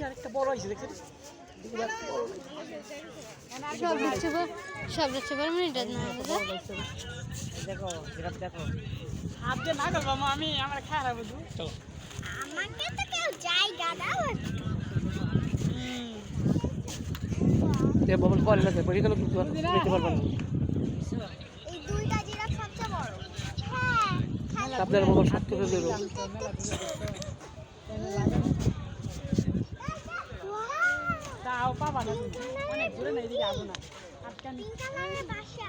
আরেকটা বড় হয়েছে দেখছেন সব যাচ্ছে বড় মিনিট না দেখো যেটা দেখো হাত দিয়ে না করবো আমি আমার খারাপ বুঝু চলো আমাকে তো কেউ জায়গা দাও তে ববল বল লাগে পড়ে গেল কিন্তু দেখতে পারবেন না এই দুইটা জিরাফ সবচেয়ে বড় হ্যাঁ আপনার ববল শক্ত করে দেব তাও পাবা না অনেক দূরে না এদিকে আসো না আটকানি পিঙ্ক কালারের বাসা